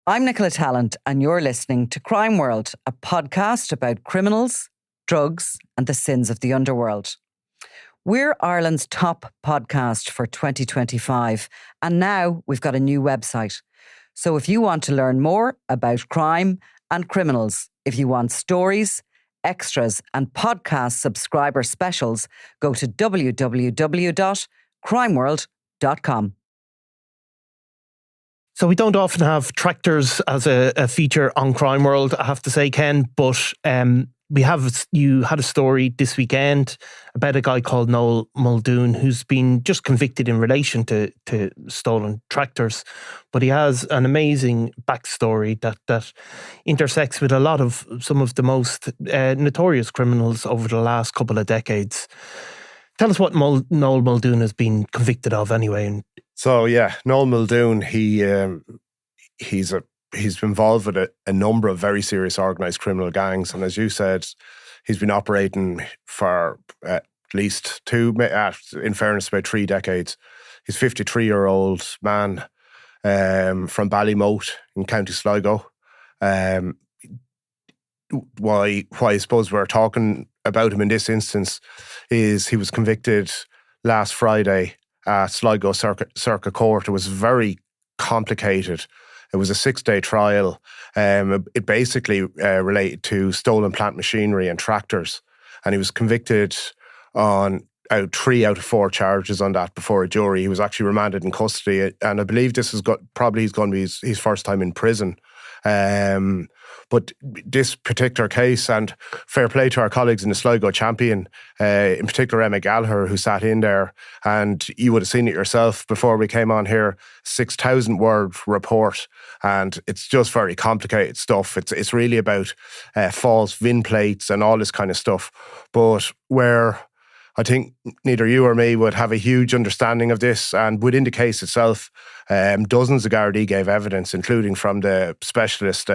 I'm Nicola Tallant, and you're listening to Crime World, a podcast about criminals, drugs, and the sins of the underworld. We're Ireland's top podcast for 2025, and now we've got a new website. So if you want to learn more about crime and criminals, if you want stories, extras, and podcast subscriber specials, go to www.crimeworld.com. So we don't often have tractors as a feature on Crime World, I have to say, Ken, but you had a story this weekend about a guy called Noel Muldoon who's been just convicted in relation to stolen tractors, but he has an amazing backstory that intersects with a lot of some of the most notorious criminals over the last couple of decades. Tell us what Noel Muldoon has been convicted of anyway. So Noel Muldoon, he's involved with a number of very serious organised criminal gangs, and as you said, he's been operating for at least in fairness, about 3 decades. He's a 53-year-old man from Ballymote in County Sligo. Why I suppose we're talking about him in this instance is he was convicted last Friday at Sligo Circuit Court. It was very complicated. It was a 6-day trial. It basically related to stolen plant machinery and tractors. And he was convicted on 3 out of 4 charges on that before a jury. He was actually remanded in custody. And I believe this is he's going to be his first time in prison. But this particular case, and fair play to our colleagues in the Sligo Champion, in particular Emma Gallagher, who sat in there, and you would have seen it yourself before we came on here, 6,000-word report, and it's just very complicated stuff. It's really about false VIN plates and all this kind of stuff. But where I think neither you or me would have a huge understanding of this, and within the case itself, dozens of gardaí gave evidence, including from the specialist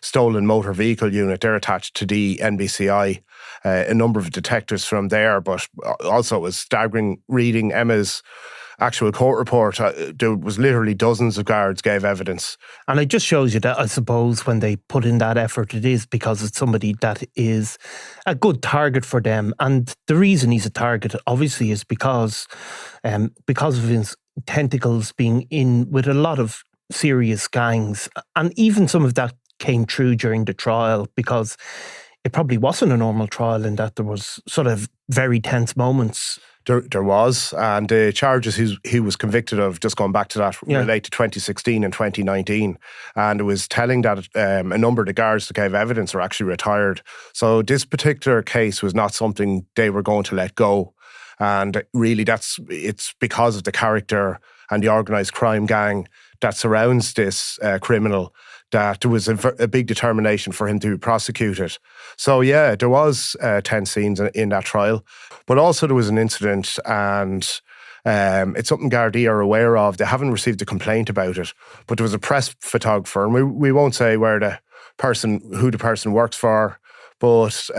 stolen motor vehicle unit. They're attached to the NBCI. A number of detectives from there, but also it was staggering reading Emma's actual court report. There was literally dozens of guards gave evidence. And it just shows you that, I suppose, when they put in that effort, it is because it's somebody that is a good target for them. And the reason he's a target, obviously, is because of his tentacles being in with a lot of serious gangs. And even some of that came true during the trial, because it probably wasn't a normal trial in that there was sort of very tense moments. There was, and the charges he was convicted of, just going back to that, relate to 2016 and 2019. And it was telling that a number of the guards that gave evidence are actually retired. So this particular case was not something they were going to let go. And really it's because of the character and the organised crime gang that surrounds this criminal that there was a big determination for him to be prosecuted. So there was 10 scenes in that trial. But also there was an incident, and it's something Gardaí are aware of. They haven't received a complaint about it, but there was a press photographer, and we won't say who the person works for, but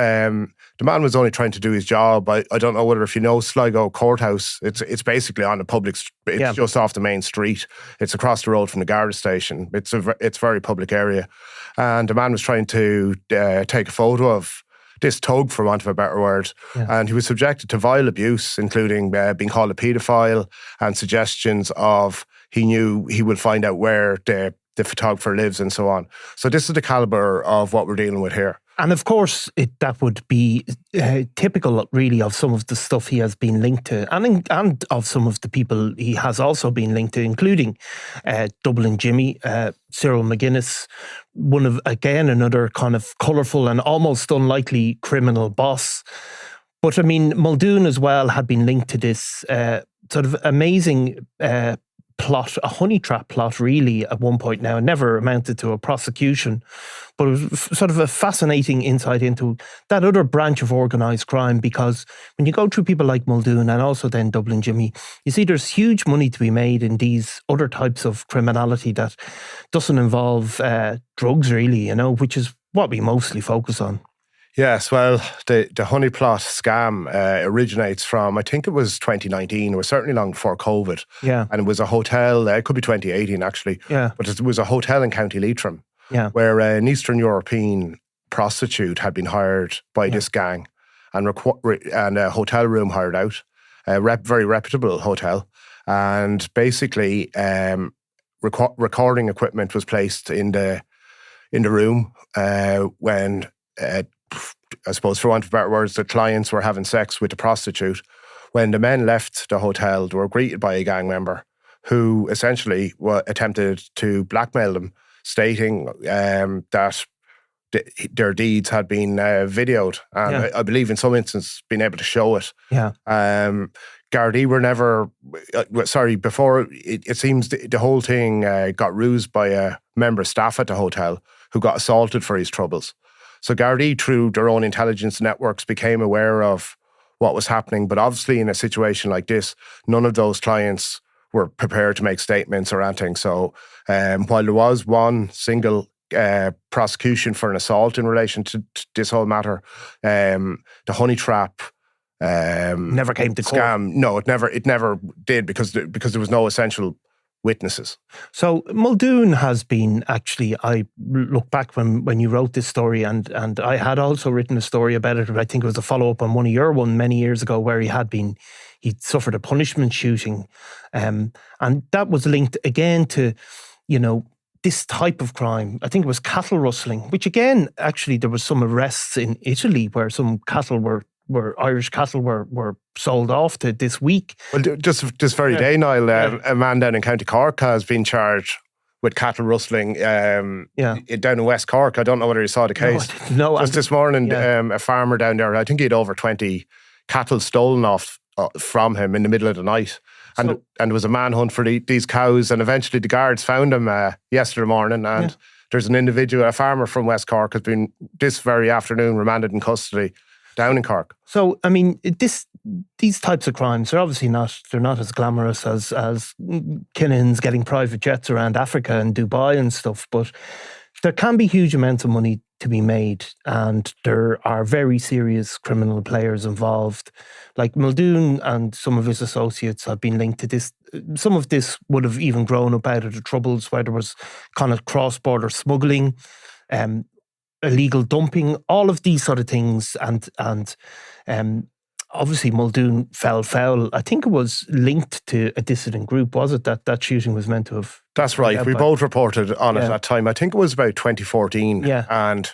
the man was only trying to do his job. I don't know whether if you know Sligo Courthouse, it's basically on a public, it's just off the main street. It's across the road from the Garda station. It's a very public area. And the man was trying to take a photo of this tug, for want of a better word. Yeah. And he was subjected to vile abuse, including being called a paedophile and suggestions of he knew he would find out where the photographer lives and so on. So this is the calibre of what we're dealing with here. And of course, that would be typical, really, of some of the stuff he has been linked to, and of some of the people he has also been linked to, including Dublin Jimmy, Cyril McGuinness, another kind of colourful and almost unlikely criminal boss. But I mean, Muldoon as well had been linked to this sort of amazing plot, a honey trap plot, really, at one point now. It never amounted to a prosecution, but it was sort of a fascinating insight into that other branch of organised crime, because when you go through people like Muldoon and also then Dublin Jimmy, you see there's huge money to be made in these other types of criminality that doesn't involve drugs, really, which is what we mostly focus on. Yes, well, the honey plot scam originates from, I think it was 2019. It was certainly long before COVID. Yeah. And it was a hotel, it could be 2018 actually, Yeah. but it was a hotel in County Leitrim Yeah. where an Eastern European prostitute had been hired by this gang and a hotel room hired out, a very reputable hotel. And basically, recording equipment was placed in the room when... I suppose, for want of better words, the clients were having sex with the prostitute. When the men left the hotel, they were greeted by a gang member who essentially attempted to blackmail them, stating that their deeds had been videoed, and I believe in some instances been able to show it. Yeah. Gardaí were never... before it seems the whole thing got rused by a member of staff at the hotel who got assaulted for his troubles. So Gardaí, through their own intelligence networks, became aware of what was happening. But obviously in a situation like this, none of those clients were prepared to make statements or anything. So while there was one single prosecution for an assault in relation to this whole matter, the honey trap never came to court. Scam. No, it never did because there was no essential witnesses. So Muldoon has been, actually, I look back when you wrote this story, and I had also written a story about it. I think it was a follow-up on one of your one many years ago, where he'd suffered a punishment shooting. And that was linked again to, this type of crime. I think it was cattle rustling, which again, actually, there was some arrests in Italy where some cattle were Irish cattle were sold off to this week. Well, just this very day, Niall, a man down in County Cork has been charged with cattle rustling down in West Cork. I don't know whether you saw the case. No, just this morning, a farmer down there, I think he had over 20 cattle stolen off from him in the middle of the night. And there was a manhunt for these cows, and eventually the guards found him yesterday morning, and there's an individual, a farmer from West Cork, has been this very afternoon remanded in custody down in Cork. So, I mean, these types of crimes are obviously not as glamorous as Kinnan's getting private jets around Africa and Dubai and stuff, but there can be huge amounts of money to be made, and there are very serious criminal players involved. Like Muldoon and some of his associates have been linked to this. Some of this would have even grown up out of the Troubles, where there was kind of cross-border smuggling, illegal dumping, all of these sort of things, and obviously Muldoon fell foul. I think it was linked to a dissident group, was it? That shooting was meant to have... That's right. We both reported on it at that time. I think it was about 2014. Yeah. And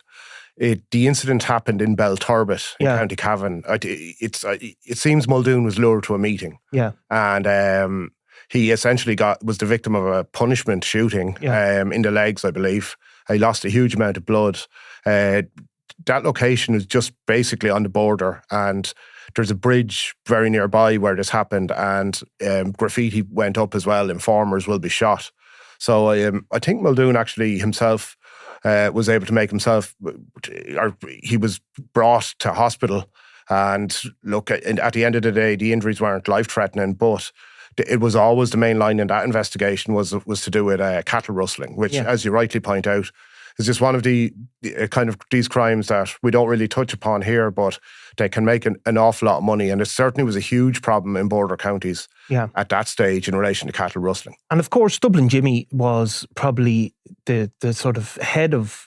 the incident happened in Belturbet in County Cavan. It seems Muldoon was lured to a meeting. Yeah. And he essentially was the victim of a punishment shooting in the legs, I believe. He lost a huge amount of blood. That location is just basically on the border, and there's a bridge very nearby where this happened, and graffiti went up as well. Informers will be shot. So I think Muldoon actually himself was able to make himself, or he was brought to hospital, and look, at the end of the day, the injuries weren't life-threatening, but it was always the main line in that investigation was to do with cattle rustling, which, as you rightly point out, is just one of the kind of these crimes that we don't really touch upon here, but they can make an awful lot of money. And it certainly was a huge problem in border counties at that stage in relation to cattle rustling. And of course, Dublin Jimmy was probably the sort of head of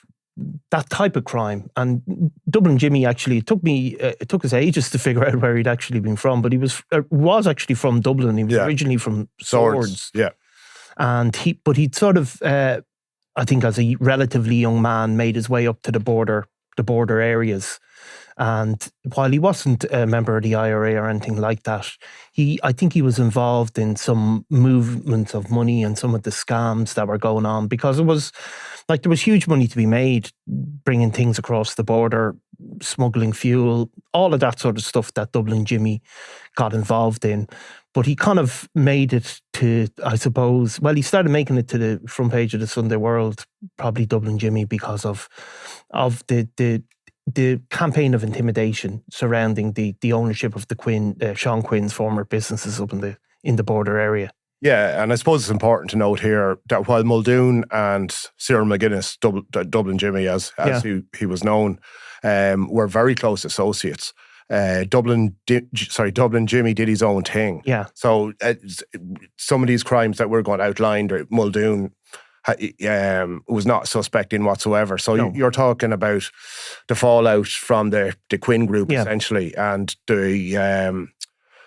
that type of crime. And Dublin Jimmy, actually, it took us ages to figure out where he'd actually been from, but he was actually from Dublin. He was originally from Swords. Yeah. And he'd sort of, I think as a relatively young man, made his way up to the border areas. And while he wasn't a member of the IRA or anything like that, I think he was involved in some movement of money and some of the scams that were going on, because there was huge money to be made bringing things across the border, smuggling fuel, all of that sort of stuff that Dublin Jimmy got involved in. But he kind of made it to, I suppose, he started making it to the front page of the Sunday World, probably Dublin Jimmy, because of the campaign of intimidation surrounding the ownership of the Sean Quinn's former businesses up in the border area. Yeah, and I suppose it's important to note here that while Muldoon and Cyril McGuinness, Dublin Jimmy as he was known, were very close associates. Dublin Jimmy did his own thing. Yeah. So some of these crimes that we're going to outline, Muldoon was not a suspect in whatsoever. So you're talking about the fallout from the Quinn group, essentially, and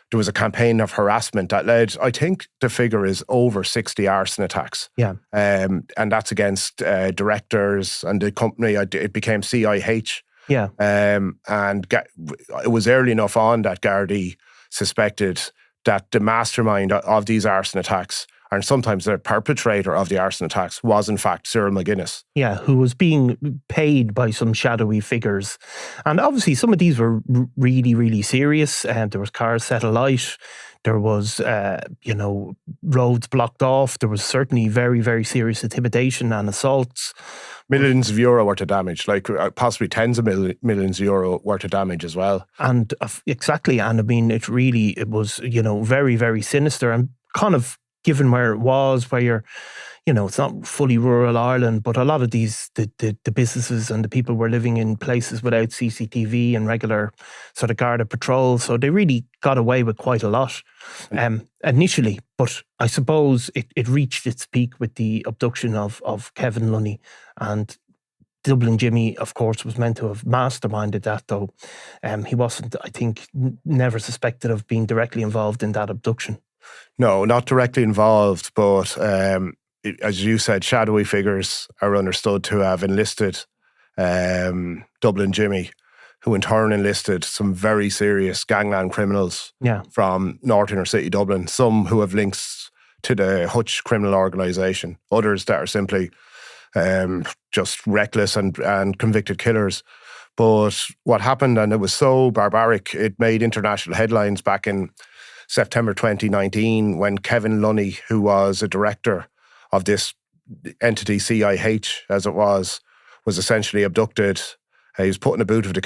there was a campaign of harassment that led, I think the figure is over 60 arson attacks. Yeah. And that's against directors and the company. It became CIH. Yeah. And it was early enough on that gardaí suspected that the mastermind of these arson attacks, and sometimes the perpetrator of the arson attacks, was in fact Cyril McGuinness. Yeah, who was being paid by some shadowy figures. And obviously some of these were really, really serious. There was cars set alight. There was, roads blocked off. There was certainly very, very serious intimidation and assaults. Millions of euro worth of damage, like possibly tens of millions of euro worth of damage as well. And exactly. And I mean, it was, very, very sinister, and kind of given where it was, where you're, it's not fully rural Ireland, but a lot of these, the businesses and the people were living in places without CCTV and regular sort of Garda patrol. So they really got away with quite a lot initially. But I suppose it reached its peak with the abduction of Kevin Lunney. And Dublin Jimmy, of course, was meant to have masterminded that, though he wasn't, I think, never suspected of being directly involved in that abduction. No, not directly involved, but as you said, shadowy figures are understood to have enlisted Dublin Jimmy, who in turn enlisted some very serious gangland criminals from North Inner City Dublin, some who have links to the Hutch criminal organisation, others that are simply just reckless and convicted killers. But what happened, and it was so barbaric, it made international headlines back in September 2019, when Kevin Lunney, who was a director of this entity, CIH, as it was essentially abducted. He was put in a boot of a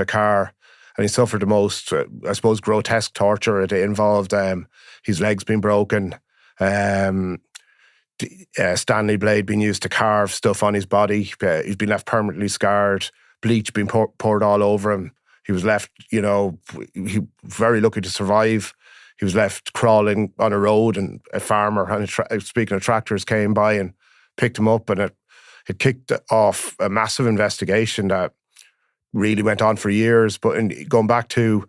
car, and he suffered the most, I suppose, grotesque torture. It involved his legs being broken, Stanley blade being used to carve stuff on his body. He's been left permanently scarred, bleach being poured all over him. He was left, he very lucky to survive. He was left crawling on a road, and a farmer, speaking of tractors, came by and picked him up, and it kicked off a massive investigation that really went on for years. But going back to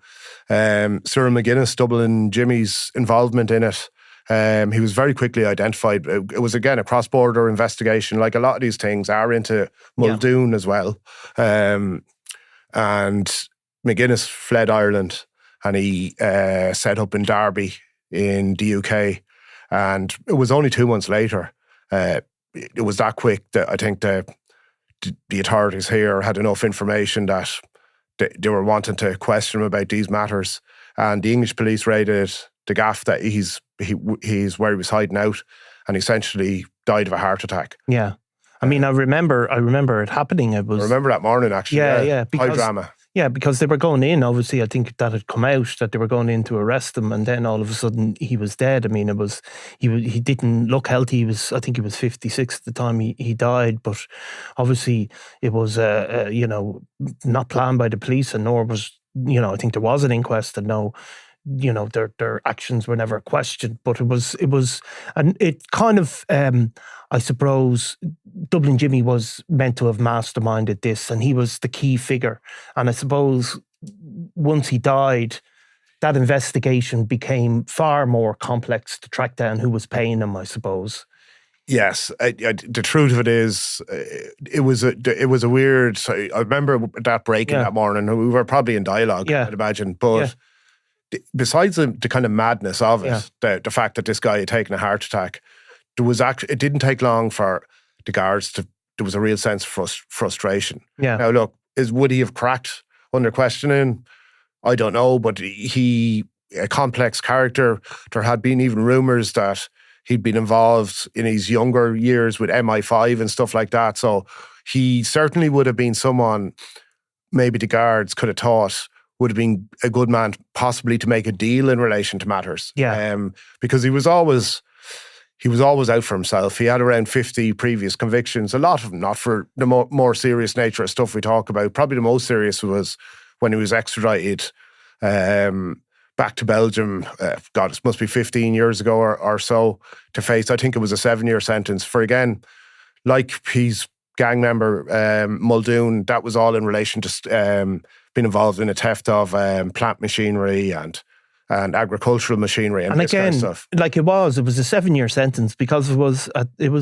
Cyril McGuinness, Dublin Jimmy's involvement in it, he was very quickly identified. It was, again, a cross-border investigation, like a lot of these things are into Muldoon as well. And McGuinness fled Ireland, and he set up in Derby in the UK. And it was only 2 months later, it was that quick that I think the authorities here had enough information that they were wanting to question him about these matters. And the English police raided the gaff that he's where he was hiding out, and essentially died of a heart attack. Yeah. I mean, I remember it happening. I remember that morning, actually. Yeah. High drama. Yeah, because they were going in, obviously, I think that had come out, that they were going in to arrest him, and then all of a sudden he was dead. I mean, he didn't look healthy. I think he was 56 at the time he died, but obviously it was, not planned by the police, and nor was, I think there was an inquest, and no, their actions were never questioned, but it was, and it kind of, I suppose, Dublin Jimmy was meant to have masterminded this, and he was the key figure. And I suppose once he died, that investigation became far more complex to track down who was paying him, I suppose. Yes, the truth of it is, it was a weird. I remember that breaking that morning. We were probably in dialogue, I'd imagine, but. Besides the kind of madness of it, the fact that this guy had taken a heart attack, it didn't take long for the guards there was a real sense of frustration. Yeah. Now look, would he have cracked under questioning? I don't know, but a complex character. There had been even rumours that he'd been involved in his younger years with MI5 and stuff like that. So he certainly would have been someone maybe the guards could have thought would have been a good man possibly to make a deal in relation to matters. Because he was always out for himself. He had around 50 previous convictions, a lot of them not for the more serious nature of stuff we talk about. Probably the most serious was when he was extradited back to Belgium, it must be 15 years ago or so, to face, I think it was a 7-year sentence for, again, like his gang member Muldoon, that was all in relation to being involved in a theft of plant machinery and agricultural machinery and this again, kind of stuff. Like it was a 7-year sentence because it was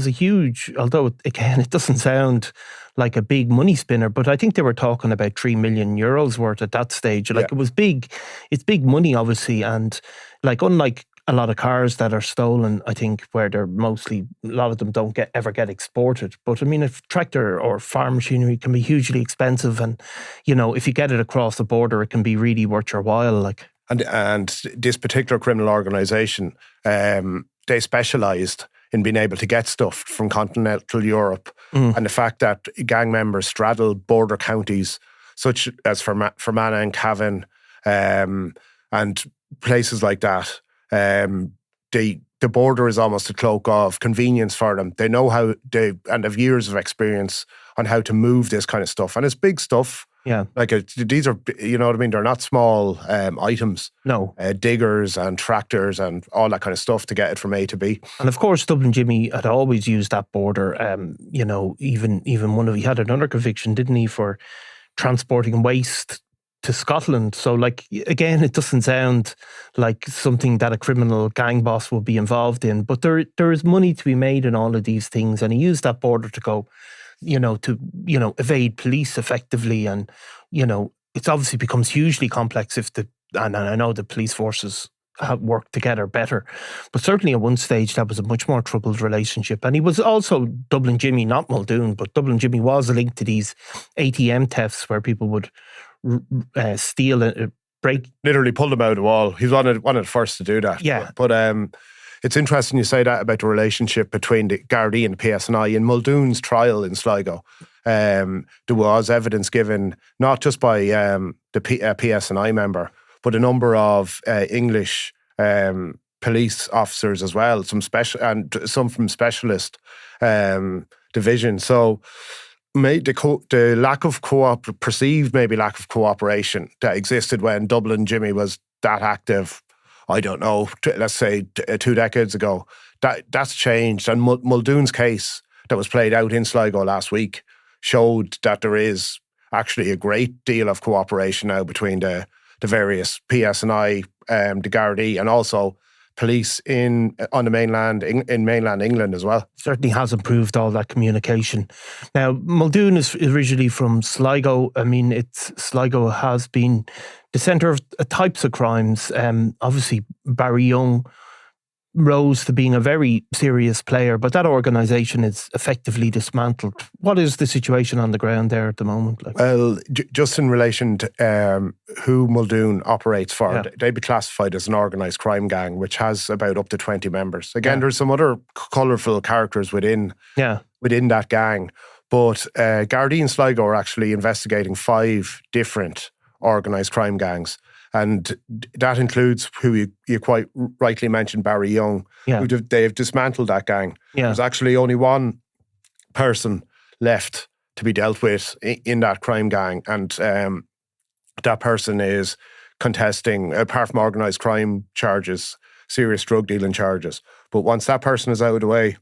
a huge, although again it doesn't sound like a big money spinner, but I think they were talking about 3 million euros worth at that stage. Like it was big, it's big money obviously, and like unlike a lot of cars that are stolen, I think, where they're mostly, a lot of them don't ever get exported. But I mean, a tractor or farm machinery can be hugely expensive, and if you get it across the border, it can be really worth your while. Like, and this particular criminal organisation, they specialised in being able to get stuff from continental Europe, and the fact that gang members straddle border counties such as Fermanagh and Cavan, and places like that. The border is almost a cloak of convenience for them. They know how and have years of experience on how to move this kind of stuff, and it's big stuff. Yeah, like these are, you know what I mean. They're not small items. No, diggers and tractors and all that kind of stuff to get it from A to B. And of course, Dublin Jimmy had always used that border. Even he had another conviction, didn't he, for transporting waste to Scotland. So, like, again, it doesn't sound like something that a criminal gang boss will be involved in. But there is money to be made in all of these things, and he used that border to go, to evade police effectively, and it's obviously becomes hugely complex and I know the police forces have worked together better, but certainly at one stage that was a much more troubled relationship. And he was also Dublin Jimmy, not Muldoon, but Dublin Jimmy was linked to these ATM thefts where people would steal and break. Literally pulled them out of the wall. He's one of the first to do that. Yeah. But it's interesting you say that about the relationship between the gardaí and the PSNI. In Muldoon's trial in Sligo, there was evidence given not just by the PSNI member, but a number of English police officers as well, some from specialist division. So the lack of perceived maybe lack of cooperation that existed when Dublin Jimmy was that active, I don't know, let's say 2 decades ago, that's changed. And Muldoon's case that was played out in Sligo last week showed that there is actually a great deal of cooperation now between the various PSNI, the Gardaí, and also police on the mainland, in mainland England as well. Certainly has improved all that communication. Now, Muldoon is originally from Sligo. I mean, Sligo has been the centre of types of crimes. Obviously, Barry Young rose to being a very serious player, but that organisation is effectively dismantled. What is the situation on the ground there at the moment? Well, just in relation to who Muldoon operates for, they'd be classified as an organised crime gang, which has about up to 20 members. Again, there's some other colourful characters within that gang, but Gardaí in Sligo are actually investigating 5 different organised crime gangs. And that includes who you quite rightly mentioned, Barry Young. Yeah. They've dismantled that gang. Yeah. There's actually only one person left to be dealt with in that crime gang. And that person is contesting, apart from organised crime charges, serious drug dealing charges. But once that person is out of the way,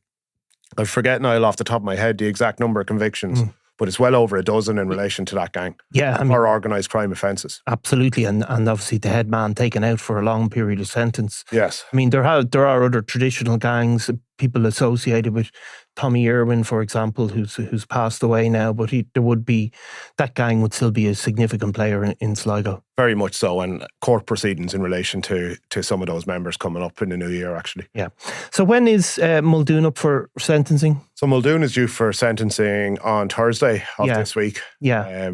I forget, Niall, off the top of my head, the exact number of convictions. But it's well over a dozen in relation to that gang. Yeah, I mean, or organised crime offences. Absolutely, and obviously the head man taken out for a long period of sentence. Yes. I mean, there are other traditional gangs, people associated with Tommy Irwin, for example, who's passed away now, but that gang would still be a significant player in Sligo. Very much so, and court proceedings in relation to some of those members coming up in the new year, actually. Yeah. So when is Muldoon up for sentencing? So Muldoon is due for sentencing on Thursday of this week. Yeah.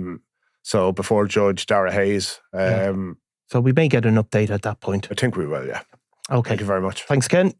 So before Judge Dara Hayes. So we may get an update at that point. I think we will, yeah. Okay. Thank you very much. Thanks, Ken.